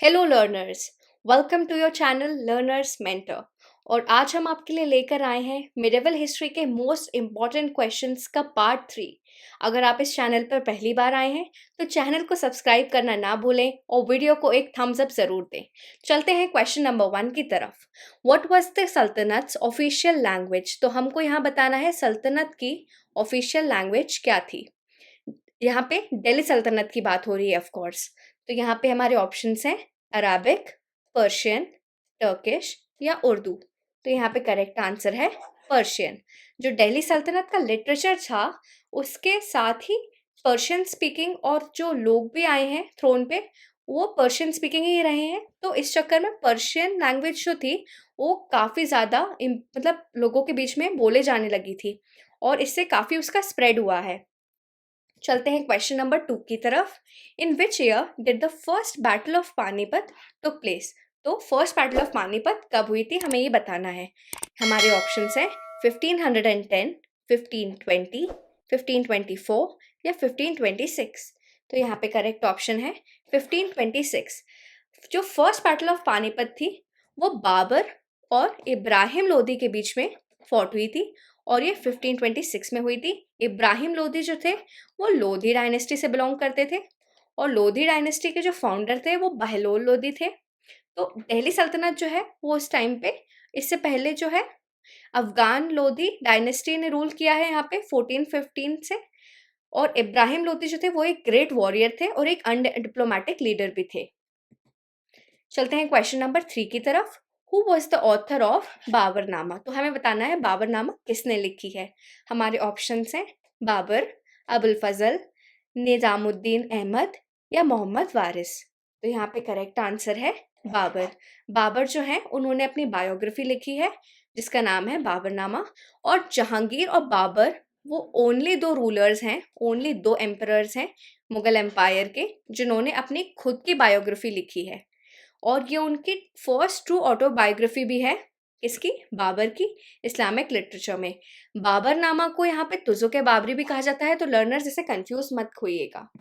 Hello learners, welcome to your channel learners mentor. और आज हम आपके लिए लेकर आए हैं मिडिवल हिस्ट्री के मोस्ट इम्पॉर्टेंट क्वेश्चंस का पार्ट 3। अगर आप इस चैनल पर पहली बार आए हैं तो चैनल को सब्सक्राइब करना ना भूलें और वीडियो को एक थम्स अप ज़रूर दें। चलते हैं क्वेश्चन नंबर 1 की तरफ। What was the sultanate's official language? तो हमको यहाँ बताना है सल्तनत की ऑफिशियल लैंग्वेज क्या थी। यहाँ पे दिल्ली सल्तनत की बात हो रही है ऑफ कोर्स। तो यहाँ पे हमारे ऑप्शंस हैं अराबिक, पर्शियन, टर्किश या उर्दू। तो यहाँ पे करेक्ट आंसर है पर्शियन। जो दिल्ली सल्तनत का लिटरेचर था उसके साथ ही पर्शियन स्पीकिंग और जो लोग भी आए हैं थ्रोन पे वो पर्शियन स्पीकिंग ही रहे हैं। तो इस चक्कर में पर्शियन लैंग्वेज जो थी वो काफ़ी ज़्यादा मतलब लोगों के बीच में बोले जाने लगी थी और इससे काफ़ी उसका स्प्रेड हुआ है। चलते हैं क्वेश्चन नंबर 2 की तरफ। In which year did the first battle of Panipat took place? तो फर्स्ट बैटल ऑफ पानीपत कब हुई थी हमें ये बताना है। हमारे ऑप्शंस हैं 1510, 1520, 1524 या 1526। तो यहाँ पे करेक्ट ऑप्शन है 1526। जो फर्स्ट बैटल ऑफ पानीपत थी वो बाबर और इब्राहिम लोदी के बीच में फॉट हुई थी और ये 1526 में हुई थी। इब्राहिम लोदी जो थे वो लोधी डायनेस्टी से बिलोंग करते थे और लोधी डायनेस्टी के जो फाउंडर थे वो बहलोल लोदी थे। तो दिल्ली सल्तनत जो है वो उस टाइम पे इससे पहले जो है अफगान लोधी डायनेस्टी ने रूल किया है यहाँ पे 1415 से। और इब्राहिम लोदी जो थे वो एक ग्रेट वॉरियर थे और एक डिप्लोमेटिक लीडर भी थे। चलते हैं क्वेश्चन नंबर 3 की तरफ। Who was the author of Baburnama? तो हमें बताना है बाबरनामा किसने लिखी है। हमारे ऑप्शंस हैं बाबर, अबुल फजल, निजामुद्दीन अहमद या मोहम्मद वारिस। तो यहाँ पे करेक्ट आंसर है बाबर। बाबर जो है उन्होंने अपनी बायोग्राफी लिखी है जिसका नाम है बाबरनामा। और जहांगीर और बाबर वो ओनली दो रूलर्स हैं, ओनली दो एम्परर्स हैं मुगल एम्पायर के जिन्होंने अपनी खुद की बायोग्राफी लिखी है। और ये उनकी फर्स्ट ट्रू ऑटोबायोग्राफी भी है। इसकी बाबर की इस्लामिक लिटरेचर में बाबरनामा को यहाँ पे तुजो के बाबरी भी कहा जाता है। तो लर्नर्स इसे कंफ्यूज मत खोइएगा।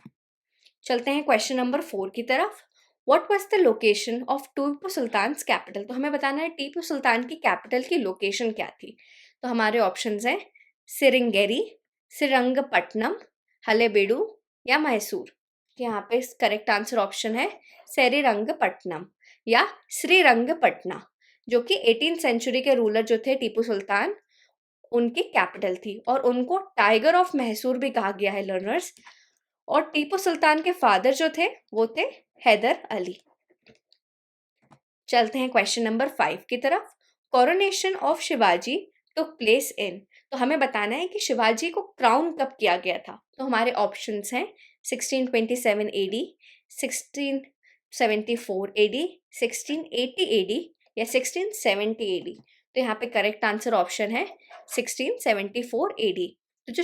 चलते हैं क्वेश्चन नंबर 4 की तरफ। What was the location of Tipu Sultan capital? तो हमें बताना है टीपू सुल्तान की कैपिटल की लोकेशन क्या थी। तो हमारे ऑप्शंस हैं सिरिंगेरी, श्रीरंगपट्टनम, हलेबीडु या मैसूर। यहाँ पे करेक्ट आंसर ऑप्शन है श्रीरंगपट्टनम या श्रीरंगपटना, जो कि 18th सेंचुरी के रूलर जो थे टीपू सुल्तान उनकी कैपिटल थी और उनको टाइगर ऑफ मैसूर भी कहा गया है लर्नर्स। और टीपू सुल्तान के फादर जो थे वो थे हैदर अली। चलते हैं क्वेश्चन नंबर 5 की तरफ। Coronation of Shivaji took place in? तो हमें बताना है कि शिवाजी को क्राउन कब किया गया था। तो हमारे ऑप्शंस हैं 1627 एडी, 1674 एडी, 1680 एडी या 1670 एडी। तो यहाँ पे करेक्ट आंसर ऑप्शन है 1674 एडी। तो जो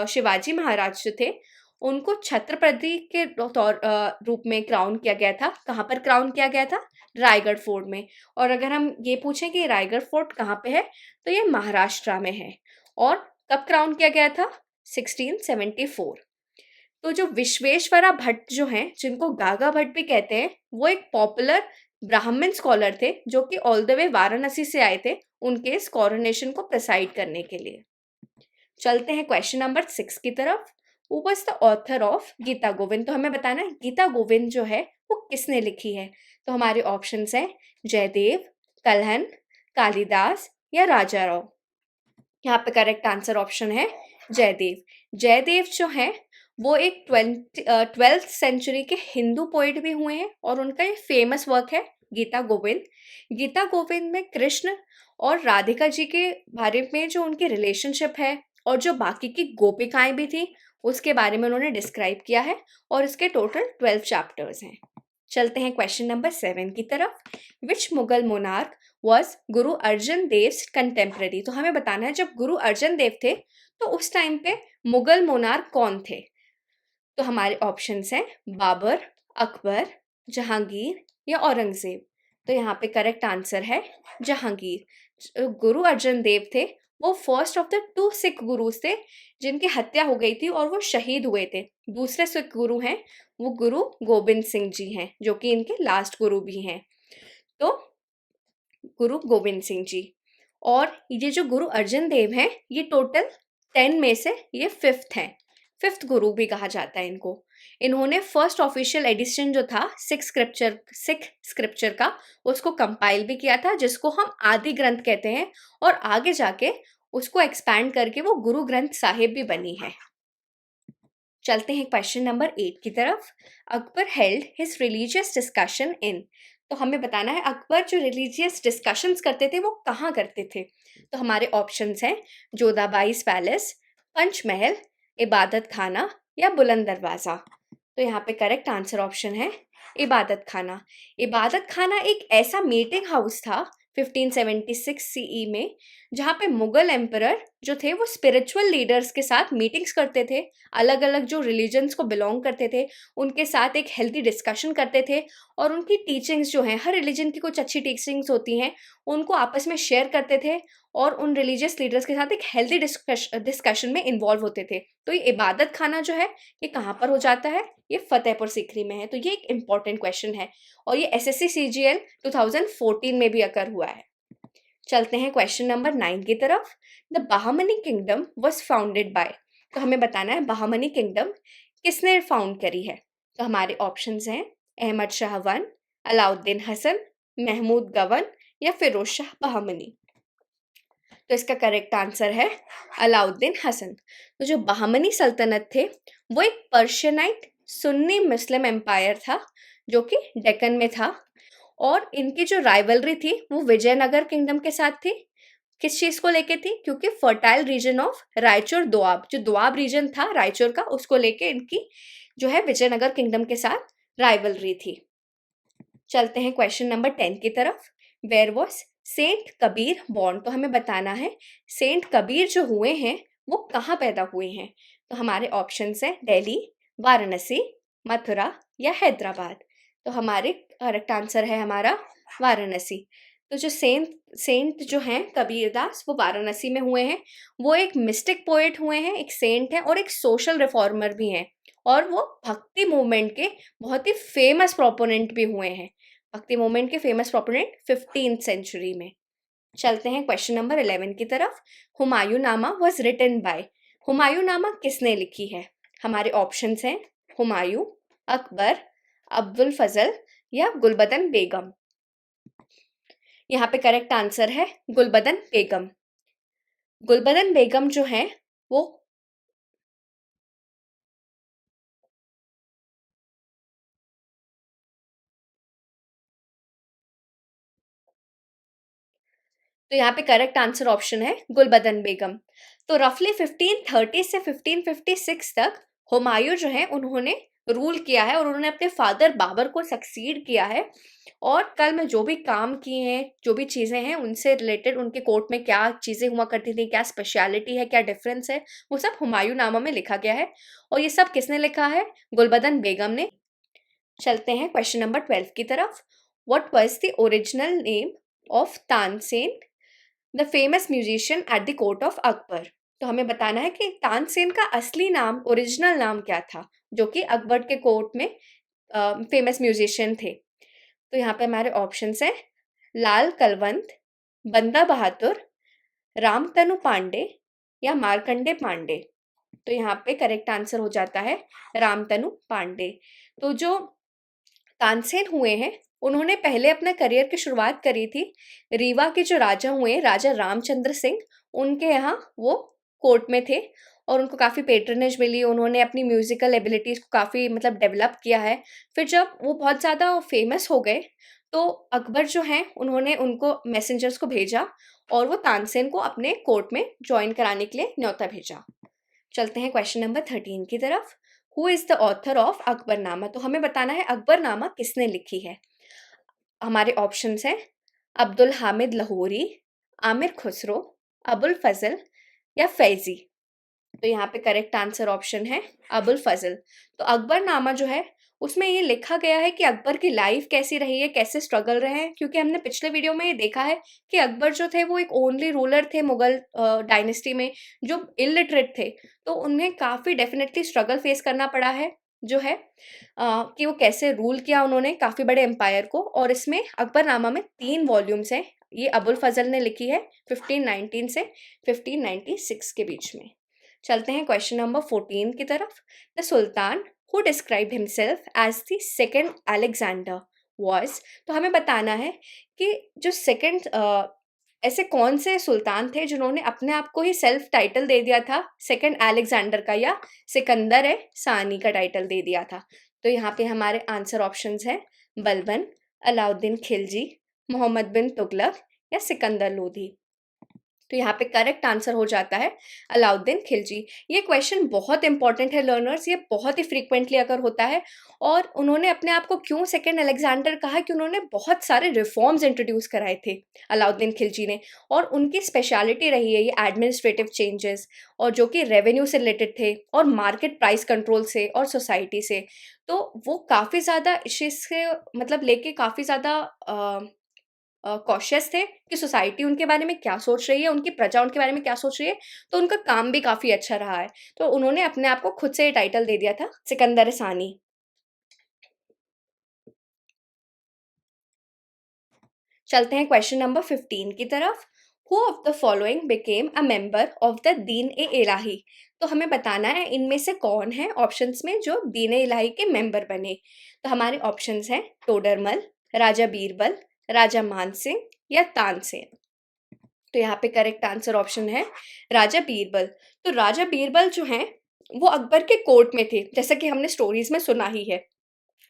शिवाजी महाराज जो थे उनको छत्रपति के रूप में क्राउन किया गया था। कहाँ पर क्राउन किया गया था? रायगढ़ फोर्ट में। और अगर हम ये पूछें कि रायगढ़ फोर्ट कहाँ पे है तो ये महाराष्ट्र में है। और कब क्राउन किया गया था? 1674। तो जो विश्वेश्वरा भट्ट जो हैं जिनको गागा भट्ट भी कहते हैं वो एक पॉपुलर ब्राह्मण स्कॉलर थे जो कि ऑल द वे वाराणसी से आए थे उनके इस कोरोनेशन को प्रिसाइड करने के लिए। चलते हैं क्वेश्चन नंबर 6 की तरफ। Who was the author of Gita Govind? तो हमें बताना है गीता गोविंद जो है वो किसने लिखी है। तो हमारे ऑप्शंस हैं जयदेव, कल्हन, कालिदास या राजा राव। यहाँ पे करेक्ट आंसर ऑप्शन है जयदेव। जयदेव जो है वो एक 12th सेंचुरी के हिंदू पोइट भी हुए हैं और उनका ये फेमस वर्क है गीता गोविंद। गीता गोविंद में कृष्ण और राधिका जी के बारे में जो उनकी रिलेशनशिप है और जो बाकी की गोपिकाएं भी थी उसके बारे में उन्होंने डिस्क्राइब किया है और इसके टोटल 12 चैप्टर्स हैं। चलते हैं क्वेश्चन नंबर 7 की तरफ। विच Mughal monarch was Guru Arjan Dev contemporary? तो हमें बताना है जब गुरु अर्जन देव थे तो उस टाइम पे मुगल मोनार्क कौन थे। तो हमारे ऑप्शंस हैं बाबर, अकबर, जहांगीर या औरंगजेब। तो यहाँ पे करेक्ट आंसर है जहांगीर। गुरु अर्जन देव थे वो first of the 2 Sikh gurus थे जिनकी हत्या हो गई थी और वो शहीद हुए थे। दूसरे सिख गुरु हैं वो गुरु गोबिंद सिंह जी हैं, जो कि इनके लास्ट गुरु भी हैं। तो गुरु गोबिंद सिंह जी। और ये जो गुरु अर्जन देव हैं, ये टोटल 10 में से ये 5th हैं। 5th गुरु भी कहा जाता है इनको। इन्होंने फर्स्ट ऑफिशियल एडिशन जो था सिख स्क्रिप्चर का, उसको कंपाइल भी किया था, जिसको हम आदि ग्रंथ कहते हैं, और आगे जाके उसको एक्सपैंड करके वो गुरु ग्रंथ साहिब भी बनी है। चलते हैं क्वेश्चन नंबर 8 की तरफ। Akbar held his religious discussion in. तो हमें बताना है अकबर जो रिलीजियस डिस्कशंस करते थे वो कहाँ करते थे। तो हमारे ऑप्शंस हैं जोधाबाईस पैलेस, पंचमहल, इबादत खाना या बुलंद दरवाज़ा। तो यहाँ पे करेक्ट आंसर ऑप्शन है इबादत खाना। इबादत खाना एक ऐसा मीटिंग हाउस था 1576 सीई में, जहाँ पे मुगल एम्परर जो थे वो स्पिरिचुअल लीडर्स के साथ मीटिंग्स करते थे, अलग अलग जो रिलीजन्स को बिलोंग करते थे उनके साथ एक हेल्दी डिस्कशन करते थे, और उनकी टीचिंग्स जो हैं, हर रिलीजन की कुछ अच्छी टीचिंग्स होती हैं, उनको आपस में शेयर करते थे और उन रिलीजियस लीडर्स के साथ एक हेल्दी डिस्कशन में इन्वॉल्व होते थे। तो ये इबादत खाना जो है ये कहाँ पर हो जाता है, ये फतेहपुर सीकरी में है। तो ये एक इम्पॉर्टेंट क्वेश्चन है और ये एसएससी सीजीएल 2014 में भी अकर हुआ है। चलते हैं क्वेश्चन नंबर 9 की तरफ। The Bahmani kingdom was founded by. तो हमें बताना है बहामनी किंगडम किसने फाउंड करी है। तो हमारे ऑप्शंस हैं अहमद शाह वन, अलाउद्दीन हसन, महमूद गवन या फिरोज शाह बहामनी। तो इसका करेक्ट आंसर है अलाउद्दीन हसन। तो जो बहामनी सल्तनत थे वो एक पर्शियनाइट सुन्नी मुस्लिम एम्पायर था जो कि डेक्कन में था, और इनकी जो राइवलरी थी वो विजयनगर किंगडम के साथ थी। किस चीज़ को लेके थी, क्योंकि fertile reason of Raichur Doab, जो दोआब रीजन था रायचूर का, उसको लेके इनकी जो है विजयनगर किंगडम के साथ राइवलरी थी। चलते हैं क्वेश्चन नंबर 10 की तरफ। Where was saint Kabir born. तो हमें बताना है सेंट कबीर जो हुए हैं वो कहाँ पैदा हुए हैं। तो हमारे ऑप्शंस हैं दिल्ली, वाराणसी, मथुरा या हैदराबाद। तो हमारे करेक्ट आंसर है हमारा वाराणसी। तो जो सेंट जो हैं कबीरदास, वो वाराणसी में हुए हैं। वो एक मिस्टिक पोएट हुए हैं, एक सेंट हैं और एक सोशल रिफॉर्मर भी हैं, और वो भक्ति मूवमेंट के बहुत ही फेमस प्रोपोनेंट भी हुए हैं। भक्ति मूवमेंट के फेमस प्रोपोनेंट 15th सेंचुरी में। चलते हैं क्वेश्चन नंबर 11 की तरफ। हुमायूं नामा वॉज रिटन बाय। हुमायूं नामा किसने लिखी है। हमारे ऑप्शंस हैं हुमायूं, अकबर, अब्दुल फजल या गुलबदन बेगम। यहाँ पे करेक्ट आंसर है गुलबदन बेगम। गुलबदन बेगम जो है वो तो यहाँ पे करेक्ट आंसर ऑप्शन है गुलबदन बेगम। तो रफली 1530 से 1556 तक हुमायूं जो है उन्होंने रूल किया है और उन्होंने अपने फादर बाबर को सक्सीड किया है। और कल में जो भी काम किए हैं, जो भी चीज़ें हैं उनसे रिलेटेड, उनके कोर्ट में क्या चीज़ें हुआ करती थी, क्या स्पेशलिटी है, क्या डिफरेंस है, वो सब हुमायूं नामा में लिखा गया है। और ये सब किसने लिखा है, गुलबदन बेगम ने। चलते हैं क्वेश्चन नंबर 12 की तरफ। What was the original name of Tansen the famous musician at the court of Akbar. तो हमें बताना है कि तानसेन का असली नाम, ओरिजिनल नाम क्या था, जो कि अकबर के कोर्ट में फेमस म्यूजिशियन थे। तो यहाँ पे हमारे ऑप्शंस हैं लाल कलवंत, बंदा बहादुर, रामतनु पांडे या मार्कंडे पांडे। तो यहाँ पे करेक्ट आंसर हो जाता है रामतनु पांडे। तो जो तानसेन हुए हैं उन्होंने पहले अपना करियर की शुरुआत करी थी रीवा के जो राजा हुए, राजा रामचंद्र सिंह, उनके यहाँ वो कोर्ट में थे और उनको काफ़ी पेट्रनेज मिली। उन्होंने अपनी म्यूजिकल एबिलिटीज़ को काफ़ी मतलब डेवलप किया है। फिर जब वो बहुत ज़्यादा फेमस हो गए तो अकबर जो हैं उन्होंने उनको मैसेंजर्स को भेजा और वो तानसेन को अपने कोर्ट में ज्वाइन कराने के लिए न्योता भेजा। चलते हैं क्वेश्चन नंबर 13 की तरफ। Who is the author of Akbarnama. तो हमें बताना है अकबरनामा किसने लिखी है। हमारे ऑप्शंस हैं अब्दुल हामिद लाहौरी, आमिर खुसरो, अबुल फजल या फैजी। तो यहाँ पे करेक्ट आंसर ऑप्शन है अबुल फजल। तो अकबरनामा जो है उसमें ये लिखा गया है कि अकबर की लाइफ कैसी रही है, कैसे स्ट्रगल रहे हैं, क्योंकि हमने पिछले वीडियो में ये देखा है कि अकबर जो थे वो एक ओनली रूलर थे मुगल डायनेस्टी में जो इलिटरेट थे, तो उन्हें काफ़ी डेफिनेटली स्ट्रगल फेस करना पड़ा है जो है कि वो कैसे रूल किया उन्होंने काफ़ी बड़े एम्पायर को। और इसमें अकबरनामा में 3 वॉल्यूम्स हैं, ये अबुल फजल ने लिखी है 1519 से 1596 के बीच में। चलते हैं क्वेश्चन नंबर 14 की तरफ। The sultan who described himself as the second Alexander was, तो हमें बताना है कि जो सेकंड ऐसे कौन से सुल्तान थे जिन्होंने अपने आप को ही सेल्फ टाइटल दे दिया था सेकंड अलेक्जेंडर का, या सिकंदर है सानी का टाइटल दे दिया था। तो यहाँ पे हमारे आंसर ऑप्शंस हैं बलबन, अलाउद्दीन खिलजी, मोहम्मद बिन तुगलक या सिकंदर लोधी। तो यहाँ पे करेक्ट आंसर हो जाता है अलाउद्दीन खिलजी। ये क्वेश्चन बहुत इंपॉर्टेंट है लर्नर्स, ये बहुत ही फ्रीक्वेंटली अगर होता है। और उन्होंने अपने आप को क्यों सेकंड अलेक्जेंडर कहा कि उन्होंने बहुत सारे रिफॉर्म्स इंट्रोड्यूस कराए थे अलाउद्दीन खिलजी ने, और उनकी स्पेशलिटी रही है ये एडमिनिस्ट्रेटिव चेंजेस, और जो कि रेवेन्यू से रिलेटेड थे और मार्केट प्राइस कंट्रोल से और सोसाइटी से। तो वो काफ़ी ज़्यादा इस चीज़ से मतलब लेके काफ़ी ज़्यादा कॉशियस थे कि सोसाइटी उनके बारे में क्या सोच रही है, उनकी प्रजा उनके बारे में क्या सोच रही है, तो उनका काम भी काफ़ी अच्छा रहा है। तो उन्होंने अपने आप को खुद से ये टाइटल दे दिया था सिकंदर सानी। चलते हैं क्वेश्चन नंबर 15 की तरफ। Who of the following became a member of the दीन ए इलाही, तो हमें बताना है इनमें से कौन है ऑप्शंस में जो दीन ए इलाही के मेंबर बने। तो हमारे ऑप्शंस हैं टोडरमल, राजा बीरबल, राजा मानसिंह या तानसेन। तो यहाँ पे करेक्ट आंसर ऑप्शन है राजा बीरबल। तो राजा बीरबल जो हैं वो अकबर के कोर्ट में थे, जैसा कि हमने स्टोरीज में सुना ही है।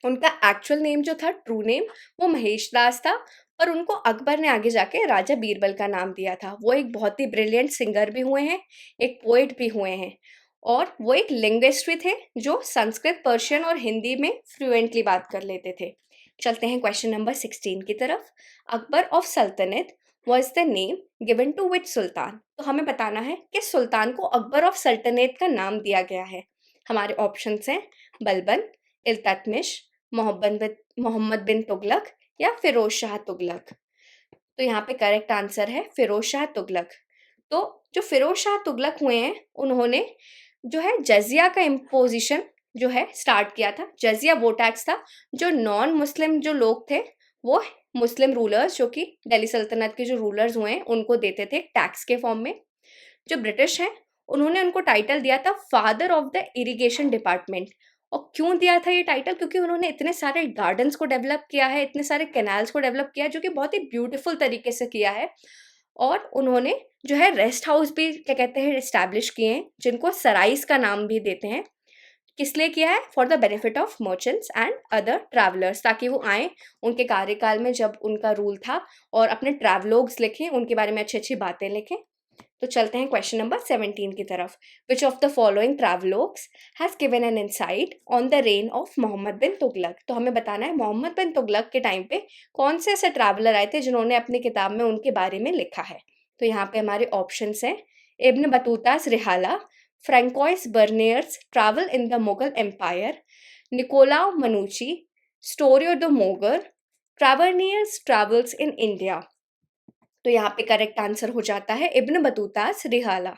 उनका एक्चुअल नेम जो था, ट्रू नेम, वो महेश दास था, और उनको अकबर ने आगे जाके राजा बीरबल का नाम दिया था। वो एक बहुत ही ब्रिलियंट सिंगर भी हुए हैं, एक पोएट भी हुए हैं, और वो एक लिंग्विस्ट भी थे जो संस्कृत, पर्शियन और हिंदी में फ्लुएंटली बात कर लेते थे। चलते हैं क्वेश्चन नंबर 16 की तरफ। Akbar of sultanate was the name given to which sultan, तो हमें बताना है कि सुल्तान को अकबर ऑफ सल्तनत का नाम दिया गया है। हमारे ऑप्शंस हैं बलबन, इल्तुतमिश, मोहम्मद बिन तुगलक या फिरोज शाह तुगलक। तो यहाँ पे करेक्ट आंसर है फिरोज शाह तुगलक। तो जो फिरोज शाह तुगलक हुए हैं उन्होंने जो है जजिया का इम्पोजिशन जो है स्टार्ट किया था। जजिया वो टैक्स था जो नॉन मुस्लिम जो लोग थे वो मुस्लिम रूलर्स, जो कि दिल्ली सल्तनत के जो रूलर्स हुए हैं उनको देते थे टैक्स के फॉर्म में। जो ब्रिटिश हैं उन्होंने उनको टाइटल दिया था father of the irrigation department. और क्यों दिया था ये टाइटल? क्योंकि उन्होंने इतने सारे गार्डन्स को डेवलप किया है, इतने सारे कैनाल्स को डेवलप किया है, जो कि बहुत ही ब्यूटीफुल तरीके से किया है। और उन्होंने जो है रेस्ट हाउस भी क्या कहते हैं इस्टेब्लिश किए हैं, जिनको सराइस का नाम भी देते हैं। किस लिए किया है? For the benefit of merchants and other travellers, ताकि वो आए उनके कार्यकाल में जब उनका रूल था और अपने ट्रैवलॉग्स लिखें, उनके बारे में अच्छी अच्छी बातें लिखें। तो चलते हैं क्वेश्चन नंबर 17 की तरफ। Which of the following travelogues has given an insight on the reign of Mohammad bin Tughlaq, तो हमें बताना है मोहम्मद बिन तुगलक के टाइम पे कौन से ऐसे ट्रैवलर आए थे जिन्होंने अपनी किताब में उनके बारे में लिखा है। तो यहाँ पे हमारे ऑप्शंस हैं Ibn Battuta's Rihla, Francois Bernier's travel in the Mughal empire, Niccolao Manucci, Storia do Mogor, Tavernier's travels in India. तो यहाँ पे करेक्ट आंसर हो जाता है इब्न बतूता रिहाला।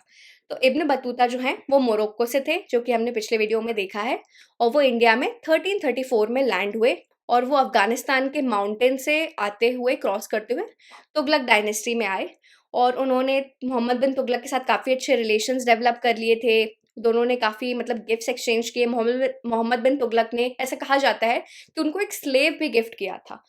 तो इब्न बतूता जो हैं वो मोरक्को से थे, जो कि हमने पिछले वीडियो में देखा है, और वो इंडिया में 1334 में लैंड हुए, और वो अफगानिस्तान के माउंटेन से आते हुए क्रॉस करते हुए तुगलक डायनेस्टी में आए। और उन्होंने मोहम्मद बिन तुगलक के साथ काफ़ी अच्छे रिलेशंस डेवलप कर लिए थे। दोनों ने काफ़ी मतलब गिफ्ट्स एक्सचेंज किए। मोहम्मद बिन तुगलक ने, ऐसा कहा जाता है कि उनको एक स्लेव भी गिफ्ट किया था।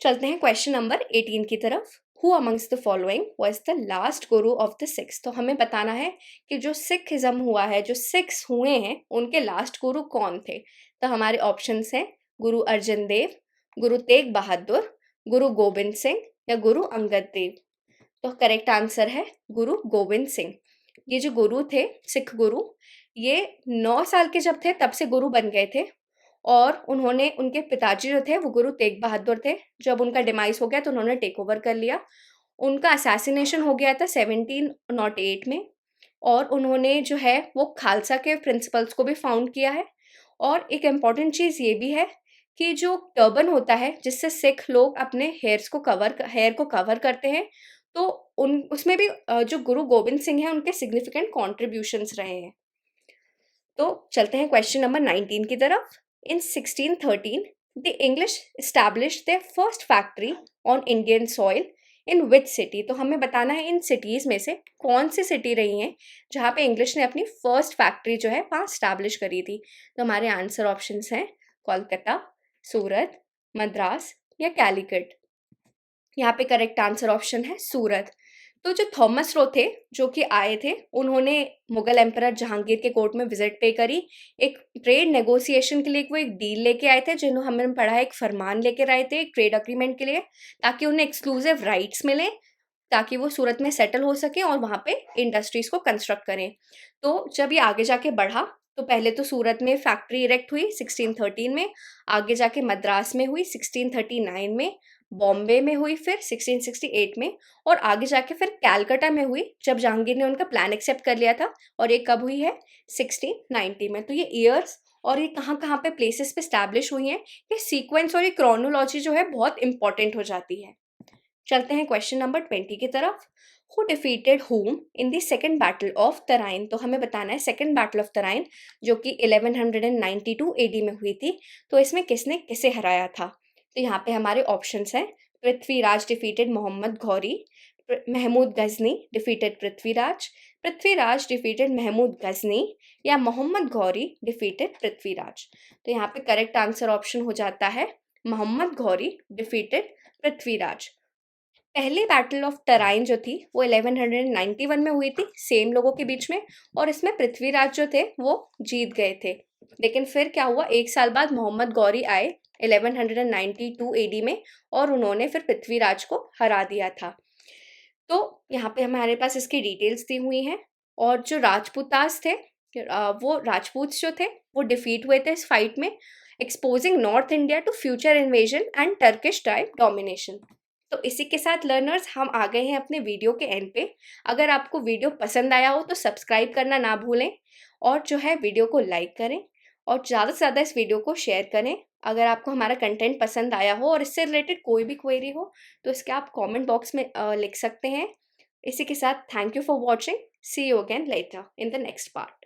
चलते हैं क्वेश्चन नंबर 18 की तरफ। Who amongst the following was the last Guru of the six, तो हमें बताना है कि जो सिखिज्म हुआ है, जो सिक्स हुए हैं, उनके लास्ट गुरु कौन थे। तो हमारे ऑप्शंस हैं गुरु अर्जन देव, गुरु तेग बहादुर, गुरु गोबिंद सिंह या गुरु अंगद देव। तो करेक्ट आंसर है गुरु गोबिंद सिंह। ये जो गुरु थे, सिख गुरु, ये 9 साल के जब थे तब से गुरु बन गए थे। और उन्होंने, उनके पिताजी जो थे वो गुरु तेग बहादुर थे। जब उनका डिमाइस हो गया तो उन्होंने टेक ओवर कर लिया। उनका असैसिनेशन हो गया था 1708 में, और उन्होंने जो है वो खालसा के प्रिंसिपल्स को भी फाउंड किया है। और एक इम्पॉर्टेंट चीज़ ये भी है कि जो टर्बन होता है जिससे सिख लोग अपने हेयर को कवर करते हैं, तो उन उसमें भी जो गुरु गोबिंद सिंह हैं उनके सिग्निफिकेंट कॉन्ट्रीब्यूशंस रहे हैं। तो चलते हैं क्वेश्चन नंबर 19 की तरफ। In 1613 the English established their first factory on Indian soil in which city. तो हमें बताना है इन सिटीज़ में से कौन सी सिटी रही हैं जहाँ पे इंग्लिश ने अपनी फर्स्ट फैक्ट्री जो है वहाँ स्टैब्लिश करी थी। तो हमारे आंसर ऑप्शंस हैं कोलकाता, सूरत, मद्रास या कैलीकट। यहाँ पे करेक्ट आंसर ऑप्शन है सूरत। तो जो थॉमस रो थे जो कि आए थे, उन्होंने मुगल एम्परर जहांगीर के कोर्ट में विजिट पे करी। एक ट्रेड नेगोशिएशन के लिए वो एक डील लेके आए थे, जिन्होंने हमने पढ़ा है एक फरमान लेकर आए थे एक ट्रेड अग्रीमेंट के लिए, ताकि उन्हें एक्सक्लूसिव राइट्स मिले, ताकि वो सूरत में सेटल हो सके और वहाँ पे इंडस्ट्रीज को कंस्ट्रक्ट करें। तो जब ये आगे जाके बढ़ा, तो पहले तो सूरत में फैक्ट्री इरेक्ट हुई 1613 में, आगे जाके मद्रास में हुई 1639 में, बॉम्बे में हुई फिर 1668 में, और आगे जाके फिर कैलकाटा में हुई जब जहांगीर ने उनका प्लान एक्सेप्ट कर लिया था। और ये कब हुई है? 1690 में। तो ये ईयर्स और ये कहाँ कहाँ पे प्लेसेस पे स्टैब्लिश हुई हैं, ये सीक्वेंस और ये क्रोनोलॉजी जो है बहुत इंपॉर्टेंट हो जाती है। चलते हैं क्वेश्चन नंबर 20 की तरफ। Who defeated whom in the second battle of Tarain. तो हमें बताना है सेकेंड बैटल ऑफ तराइन जो कि 1192 एडी में हुई थी, तो इसमें किसने किसे हराया था। तो यहाँ पे हमारे ऑप्शंस हैं, Prithviraj defeated Mohammad Ghori, Mahmud Ghazni defeated Prithviraj, Prithviraj defeated Mahmud Ghazni, या मोहम्मद घौरी डिफीटेड पृथ्वीराज। तो यहाँ पे करेक्ट आंसर ऑप्शन हो जाता है मोहम्मद घौरी डिफीटेड पृथ्वीराज। पहली बैटल ऑफ टराइन जो थी वो 1191 में हुई थी सेम लोगों के बीच में, और इसमें पृथ्वीराज जो थे वो जीत गए थे। लेकिन फिर क्या हुआ, एक साल बाद मोहम्मद गौरी आए 1192 एडी में, और उन्होंने फिर पृथ्वीराज को हरा दिया था। तो यहाँ पे हमारे पास इसकी डिटेल्स दी हुई हैं। और जो राजपूतास थे, वो राजपूत जो थे वो डिफीट हुए थे इस फाइट में, exposing north India to future invasion and Turkish type domination. तो इसी के साथ लर्नर्स हम आ गए हैं अपने वीडियो के एंड पे। अगर आपको वीडियो पसंद आया हो तो सब्सक्राइब करना ना भूलें, और जो है वीडियो को लाइक करें और ज़्यादा से ज़्यादा इस वीडियो को शेयर करें। अगर आपको हमारा कंटेंट पसंद आया हो और इससे रिलेटेड कोई भी क्वेरी हो तो इसके आप कमेंट बॉक्स में लिख सकते हैं। इसी के साथ thank you for watching. See you again later in the next part.